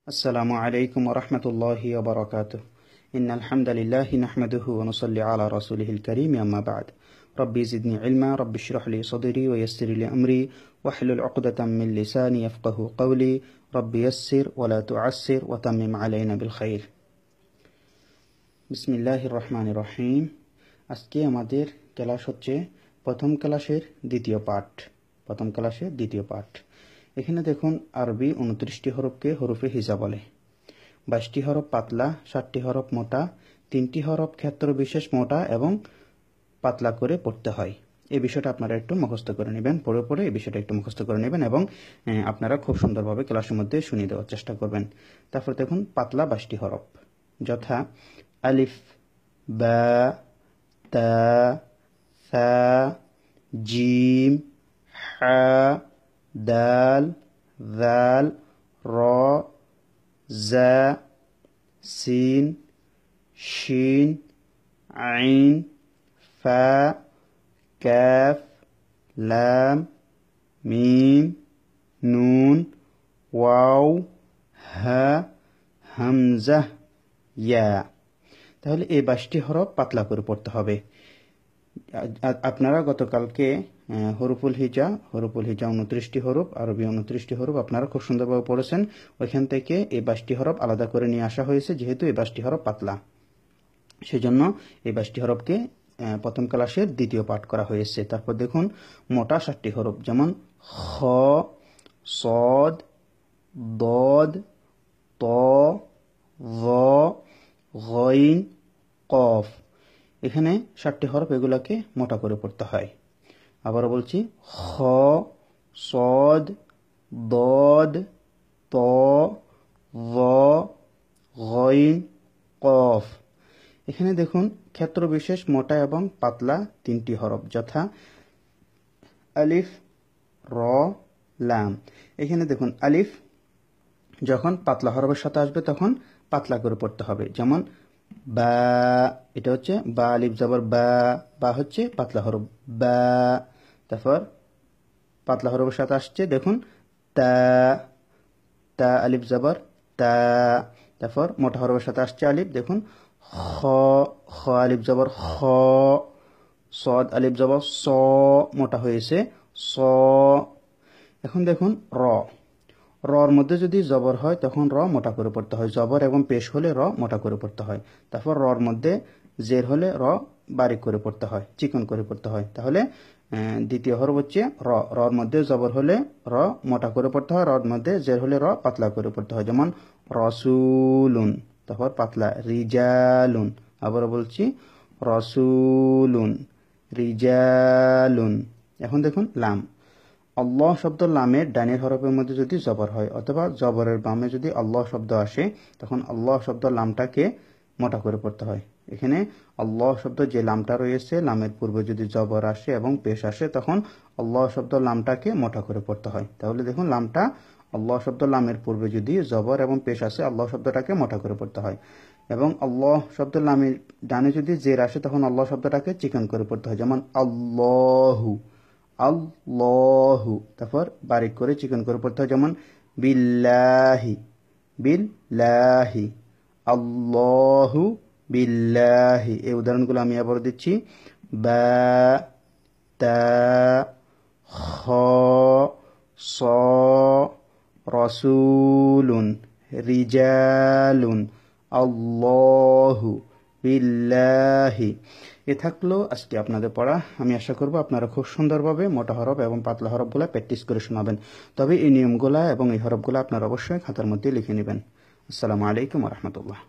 আসসালামু আলাইকুম ওয়া রাহমাতুল্লাহি ওয়া বারাকাতুহু ইন্নাল হামদালিল্লাহি নাহমাদুহু ওয়া নুসাল্লি আলা রাসূলিহিল কারীম আম্মা বা'দ রব্বি জিদনি ইলমা রব্বি ইশরাহ লি সাদরি ওয়া ইয়াসসির লি আমরি ওয়াহলুল উকদাতাম মিন লিসানি ইয়াফকাহু কওলি রব্বি ইয়াসসির ওয়া লা তু'আসসির ওয়া তাম্মিম আলাইনা বিল খাইর। বিসমিল্লাহির রহমানির রহিম। আজকে আমাদের ক্লাস হচ্ছে প্রথম ক্লাসের দ্বিতীয় পাঠ। এখানে দেখুন আরবি 29টি হরফকে হরফে হিজা বলে। 22টি হরফ পাতলা, 7টি হরফ মোটা, 3টি হরফ ক্ষেত্র বিশেষ মোটা এবং পাতলা করে পড়তে হয়। এই বিষয়টা আপনারা একটু মুখস্থ করে নেবেন, পড়ে এই বিষয়টা একটু মুখস্থ করে নেবেন এবং আপনারা খুব সুন্দরভাবে ক্লাসের মধ্যে শুনিয়ে দেওয়ার চেষ্টা করবেন। তারপর দেখুন পাতলা 22টি হরফ, যথা আলিফ, বা, তা, সা, জিম, হা, দাল, যাল, র, জা, সিন, শিন, আইন, ফা, কাফ, লাম, মিম, নুন, ওয়াও, হা, হামজা, ইয়া। তাহলে এই 22টি হরফ পাতলা করে পড়তে হবে। আপনারা গতকালকে হরফুল হিজা 29টি হরফ, আরবি 29টি হরফ আপনারা খুব সুন্দরভাবে পড়েছেন। ওইখান থেকে এই 22টি হরফ আলাদা করে নিয়ে আসা হয়েছে, যেহেতু এই 22টি হরফ পাতলা, সেজন্য এই 22টি হরফকে প্রথম ক্লাসের দ্বিতীয় পাঠ করা হয়েছে। তারপর দেখুন মোটা 7টি হরফ, যেমন খ, সদ, দদ, ত, য, গইন, কফ। এখানে 7টি হরফ, এগুলাকে মোটা করে পড়তে হয়। আবারও বলছি, খ, সদ, দদ, ত, য, গইন, কফ। এখানে দেখুন ক্ষেত্র বিশেষ মোটা এবং পাতলা 3টি হরফ, যথা আলিফ, র, লাম। এখানে দেখুন আলিফ যখন পাতলা হরফের সাথে আসবে তখন পাতলা করে পড়তে হবে, যেমন বা, এটা হচ্ছে বা, আলিফ জবর বা, বা হচ্ছে পাতলা হরফ বা। তারপর পাতলা হরফের সাথে আসছে দেখুন তা, তা আলিফ জবর তা। তারপর মোটা হরফের সাথে আসছে আলিফ, দেখুন খ, খ আলিফ জবর খ, সদ আলিফ জবর স, মোটা হয়েছে স। এখন দেখুন র, রর মধ্যে যদি জবর হয় তখন র মোটা করে পড়তে হয়, জবর এবং পেশ হলে র মোটা করে পড়তে হয়। তারপর রর মধ্যে জের হলে র বারিক করে পড়তে হয়, চিকন করে পড়তে হয়। তাহলে দ্বিতীয় হরফ হচ্ছে র, রর মধ্যে জবর হলে র মোটা করে পড়তে হয়, রর মধ্যে জের হলে র পাতলা করে পড়তে হয়, যেমন রসুলুন। তারপর পাতলা রিজালুন। আবারও বলছি রসুলুন, রিজালুন। এখন দেখুন লাম, আল্লাহ শব্দ লামের ডানের হরফের মধ্যে যদি জবর হয় অথবা জবরের বামে যদি আল্লাহ শব্দ আসে, তখন আল্লাহ শব্দ লামটাকে মোটা করে পড়তে হয়। এখানে আল্লাহ শব্দ যে লামটা রয়েছে, লামের পূর্বে যদি জবর আসে এবং পেশ আসে, তখন আল্লাহ শব্দ লামটাকে মোটা করে পড়তে হয়। তাহলে দেখুন লামটা, আল্লাহ শব্দ লামের পূর্বে যদি জবর এবং পেশ আসে, আল্লাহ শব্দটাকে মোটা করে পড়তে হয়। এবং আল্লাহ শব্দ লামের ডানে যদি জের আসে, তখন আল্লাহ শব্দটাকে চিকন করে পড়তে হয়, যেমন আল্লাহু, আল্লাহু। তারপর বারিক করে চিকন করে পড়তে হয়, যেমন বিল্লাহি, বিল্লাহি, আল্লাহু বিল্লাহি। এই উদাহরণগুলো আমি আবার দিচ্ছি, বা, তা, খ, স, রসুলুন, রিজালুন, আল্লাহু বিল্লাহি। এ থাকলো আজকে আপনাদের পড়া। আমি আশা করব আপনারা খুব সুন্দরভাবে মোটা হরফ এবং পাতলা হরফগুলা প্র্যাকটিস করে শোনাবেন। তবে এই নিয়মগুলা এবং এই হরফগুলা আপনারা অবশ্যই খাতার মধ্যে লিখে নেবেন। আসসালামু আলাইকুম ওয়া রাহমাতুল্লাহ।